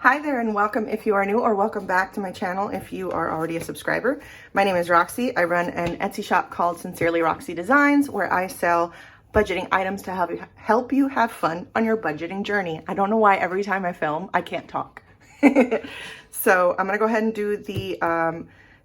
Hi there and welcome if you are new, or welcome back to my channel if you are already a subscriber. My name is Roxy. I run an Etsy shop called Sincerely Roxy Designs where I sell budgeting items to help you have fun on your budgeting journey. I don't know why every time I film I can't talk. So I'm gonna go ahead and do the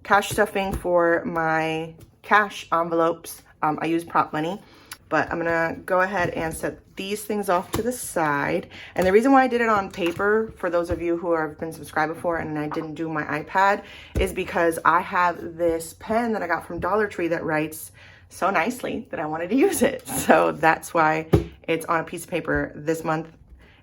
cash stuffing for my cash envelopes. I use prop money. But I'm gonna go ahead and set these things off to the side. And the reason why I did it on paper, for those of you who have been subscribed before and I didn't do my iPad, is because I have this pen that I got from Dollar Tree that writes so nicely that I wanted to use it. So that's why it's on a piece of paper this month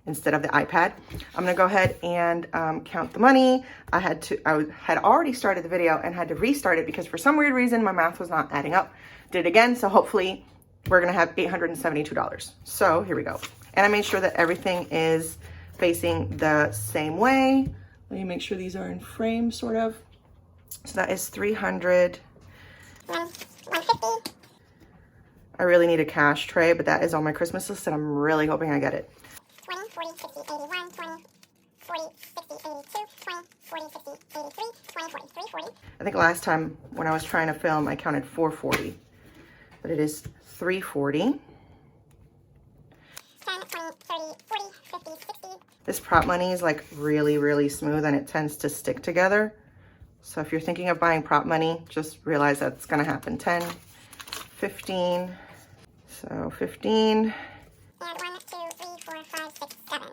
instead of the iPad. I'm gonna go ahead and count the money. I had already started the video and had to restart it because for some weird reason my math was not adding up. Did it again, so hopefully we're gonna have $872. So here we go. And I made sure that everything is facing the same way. Let me make sure these are in frame, sort of. So that is 300. 150. I really need a cash tray, but that is on my Christmas list and I'm really hoping I get it. 20, 40, 60, 81, 20, 40, 60, 82, 20, 40, 60, 83, 20, 40, 340. I think last time when I was trying to film, I counted 440, but it is 340. 10, 20, 30, 40, 50, 60. This prop money is like really smooth and it tends to stick together. So if you're thinking of buying prop money, just realize that's gonna happen. 10, 15, so 15. And 1, 2, 3, 4, 5, 6, 7.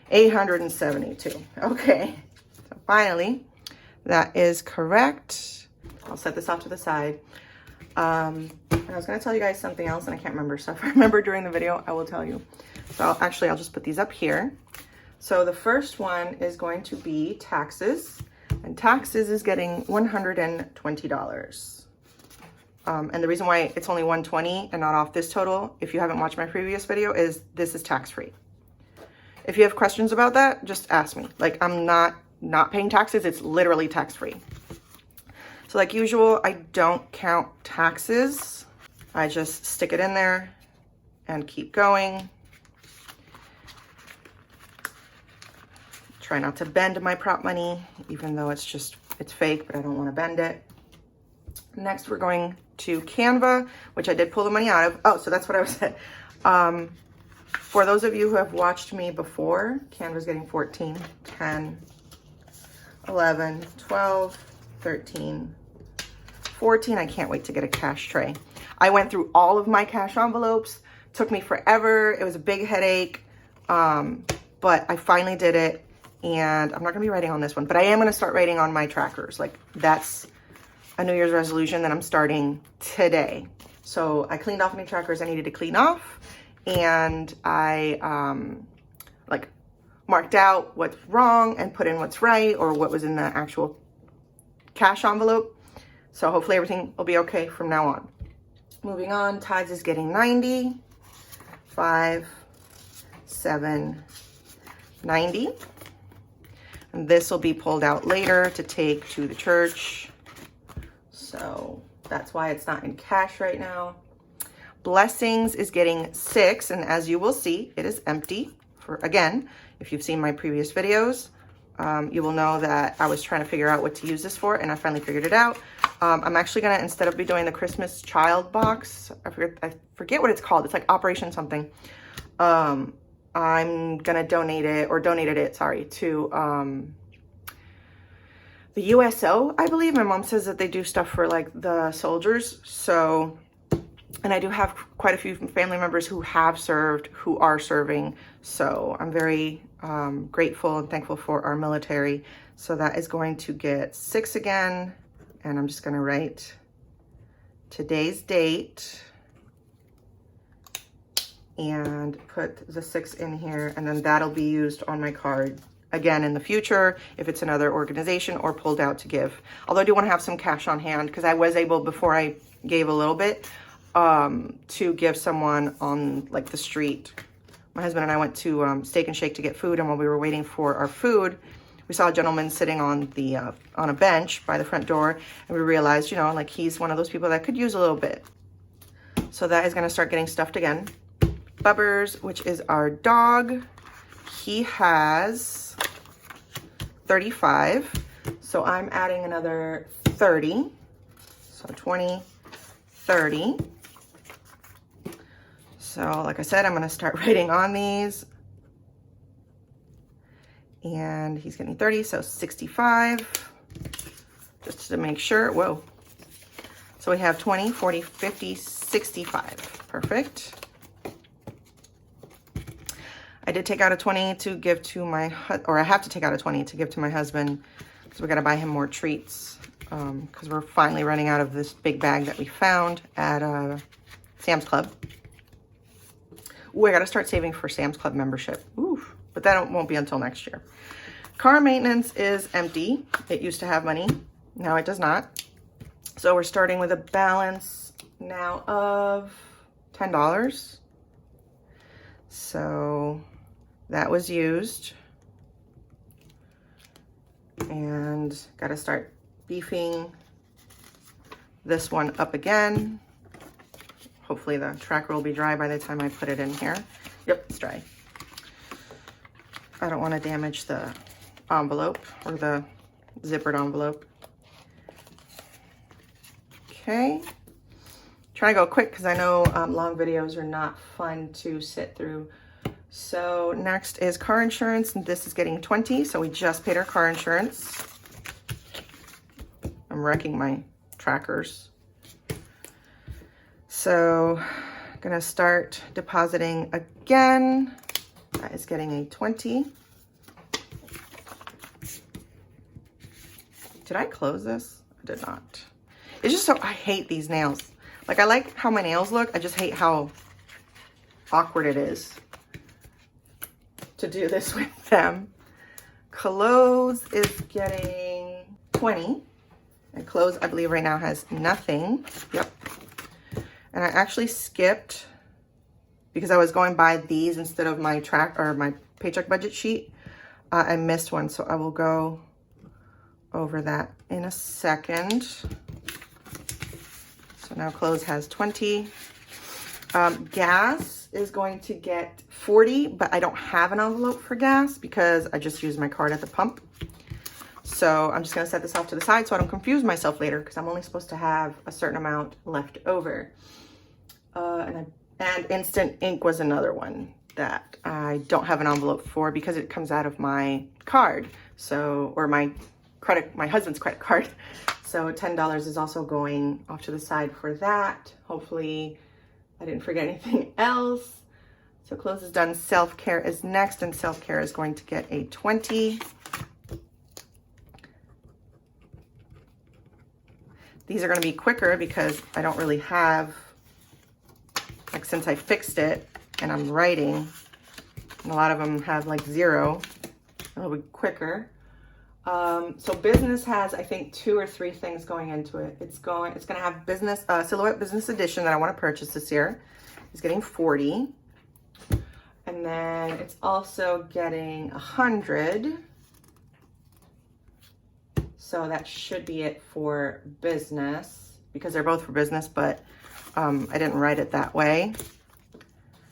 872, okay. So finally, that is correct. I'll set this off to the side. And I was gonna tell you guys something else and I can't remember, so if I remember during the video, I will tell you. So I'll just put these up here. So the first one is going to be taxes, and taxes is getting $120. And the reason why it's only $120 and not off this total, if you haven't watched my previous video, is this is tax-free. If you have questions about that, just ask me. Like, I'm not paying taxes, it's literally tax-free. So like usual, I don't count taxes. I just stick it in there and keep going. Try not to bend my prop money, even though it's fake, but I don't want to bend it. Next, we're going to Canva, which I did pull the money out of. Oh, so that's what I was saying. For those of you who have watched me before, Canva's getting 14, 10, 11, 12, 13, 14. I can't wait to get a cash tray. I went through all of my cash envelopes. Took me forever. It was a big headache, but I finally did it. And I'm not gonna be writing on this one, but I am gonna start writing on my trackers. Like, that's a New Year's resolution that I'm starting today. So I cleaned off any trackers I needed to clean off, and I like marked out what's wrong and put in what's right, or what was in the actual cash envelope. So hopefully everything will be okay from now on. Moving on, Tides is getting 90, 5, 7, 90. And this will be pulled out later to take to the church. So that's why it's not in cash right now. Blessings is getting 6, and as you will see, it is empty. Again, if you've seen my previous videos, you will know that I was trying to figure out what to use this for, and I finally figured it out. I'm actually gonna, instead of doing the Christmas child box, I forget what it's called. It's like Operation something. I'm gonna donated it, sorry, to the USO, I believe. My mom says that they do stuff for like the soldiers. So, and I do have quite a few family members who have served, who are serving. So I'm very grateful and thankful for our military. So that is going to get 6 again. And I'm just gonna write today's date and put the 6 in here, and then that'll be used on my card again in the future if it's another organization or pulled out to give. Although I do want to have some cash on hand because I was able, before I gave a little bit, to give someone on like the street. My husband and I went to Steak and Shake to get food, and while we were waiting for our food, we saw a gentleman sitting on the on a bench by the front door, and we realized, you know, like he's one of those people that could use a little bit. So that is going to start getting stuffed again. Bubbers, which is our dog, he has 35. So I'm adding another 30. So 20, 30. So like I said, I'm gonna start writing on these. And he's getting 30, so 65. Just to make sure, whoa. So we have 20, 40, 50, 65. Perfect. I did take out a 20 to give to my, or I have to take out a 20 to give to my husband because we got to buy him more treats because we're finally running out of this big bag that we found at Sam's Club. Ooh, I got to start saving for Sam's Club membership. Ooh, but that won't be until next year. Car maintenance is empty. It used to have money. Now it does not. So we're starting with a balance now of $10. So that was used. And got to start beefing this one up again. Hopefully the tracker will be dry by the time I put it in here. Yep, it's dry. I don't want to damage the envelope or the zippered envelope. Okay. Try to go quick because I know long videos are not fun to sit through. So next is car insurance, and this is getting 20. So we just paid our car insurance. I'm wrecking my trackers. So I'm gonna start depositing again. That is getting a 20. Did I close this? I did not. It's just so, I hate these nails. Like I like how my nails look. I just hate how awkward it is to do this with them. Clothes is getting 20. And clothes, I believe right now has nothing. Yep. And I actually skipped because I was going by these instead of my track or my paycheck budget sheet. I missed one, so I will go over that in a second. So now clothes has 20. Gas is going to get 40, but I don't have an envelope for gas because I just used my card at the pump. So I'm just gonna set this off to the side so I don't confuse myself later because I'm only supposed to have a certain amount left over. And instant ink was another one that I don't have an envelope for because it comes out of my card. So, or my husband's credit card. So $10 is also going off to the side for that. Hopefully I didn't forget anything else. So clothes is done. Self-care is next, and self-care is going to get a 20. These are going to be quicker because I don't really have, like since I fixed it and I'm writing, and a lot of them have like 0, it'll be quicker. So business has, I think, 2 or 3 things going into it. It's going to have business, Silhouette Business Edition that I want to purchase this year. It's getting 40. And then it's also getting 100. So that should be it for business because they're both for business, but I didn't write it that way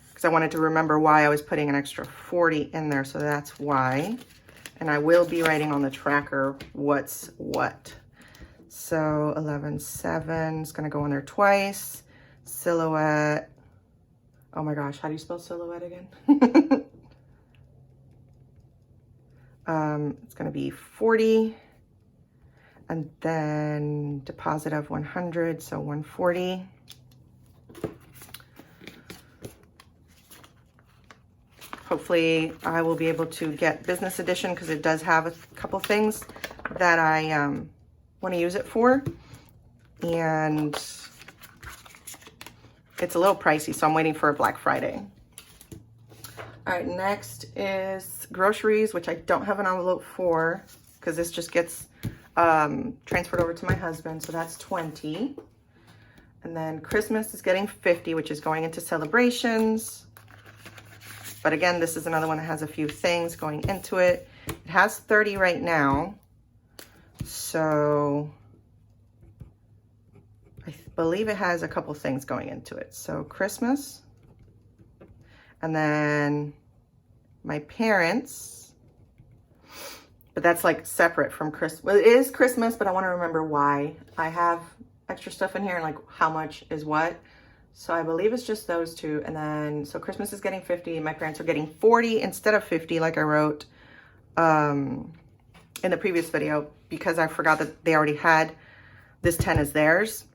because I wanted to remember why I was putting an extra 40 in there. So that's why. And I will be writing on the tracker what's what. So 11.7 is gonna go in there twice. Silhouette. Oh my gosh, how do you spell silhouette again? It's gonna be 40. And then deposit of 100, so 140. Hopefully I will be able to get business edition because it does have a couple things that I want to use it for. And it's a little pricey, so I'm waiting for a Black Friday. All right, next is groceries, which I don't have an envelope for because this just gets transferred over to my husband, so that's 20. And then Christmas is getting 50, which is going into celebrations. But again, this is another one that has a few things going into it. It has 30 right now. So I believe it has a couple things going into it. So Christmas. And then my parents but that's like separate from Christmas. Well, it is Christmas, but I want to remember why I have extra stuff in here and like how much is what. So I believe it's just those two. And then, so Christmas is getting 50. My parents are getting 40 instead of 50, like I wrote in the previous video, because I forgot that they already had this 10 as theirs.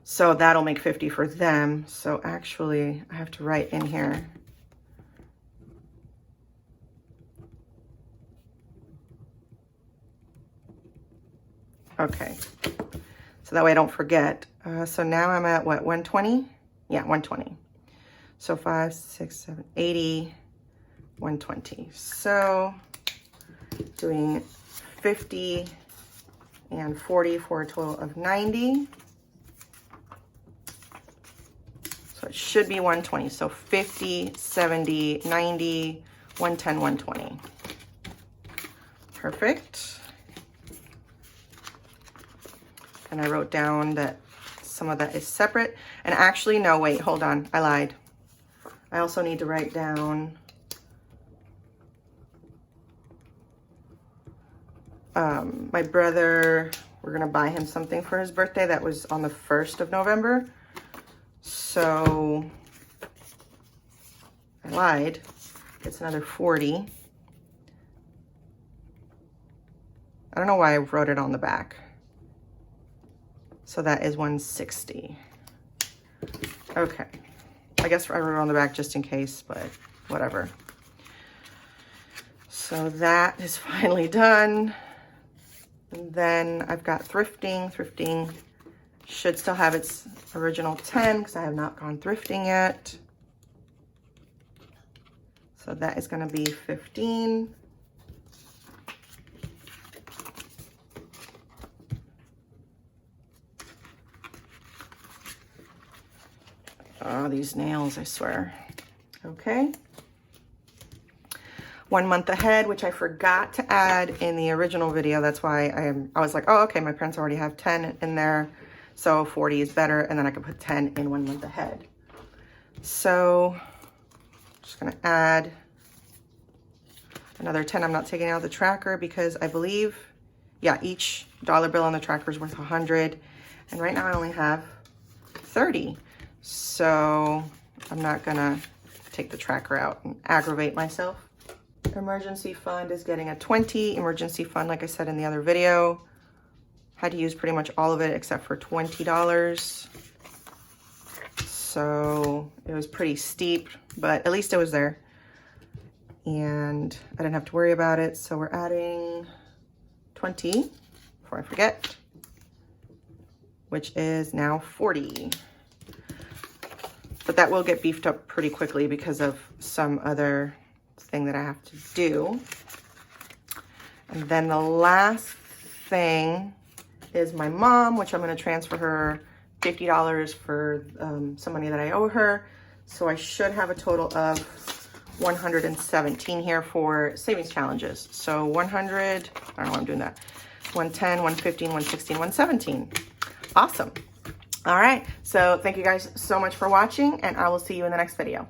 So that'll make 50 for them. So actually, I have to write in here. Okay. So that way I don't forget. So now I'm at what, 120? Yeah, 120. So 5, 6, 7, 80, 120. So doing 50 and 40 for a total of 90. So it should be 120. So 50, 70, 90, 110, 120. Perfect. And I wrote down that some of that is separate. And actually, no, wait, hold on. I lied. I also need to write down my brother, we're going to buy him something for his birthday. That was on the 1st of November. So I lied. It's another 40. I don't know why I wrote it on the back. So that is 160. Okay. I guess I wrote it on the back just in case, but whatever. So that is finally done. And then I've got thrifting. Thrifting should still have its original 10 because I have not gone thrifting yet. So that is going to be 15. Oh, these nails, I swear. Okay. 1 month ahead, which I forgot to add in the original video. That's why I was like, oh, okay, my parents already have 10 in there, so 40 is better, and then I could put 10 in 1 month ahead. So just gonna add another 10. I'm not taking out the tracker because I believe, yeah, each dollar bill on the tracker is worth 100, and right now I only have 30. So I'm not gonna take the tracker out and aggravate myself. Emergency fund is getting a 20. Emergency fund, like I said in the other video, had to use pretty much all of it except for $20. So it was pretty steep, but at least it was there. And I didn't have to worry about it. So we're adding 20 before I forget, which is now 40. But that will get beefed up pretty quickly because of some other thing that I have to do. And then the last thing is my mom, which I'm going to transfer her $50 for some money that I owe her. So I should have a total of 117 here for savings challenges. So 100, I don't know why I'm doing that. 110, 115, 116, 117. Awesome. All right. So thank you guys so much for watching, and I will see you in the next video.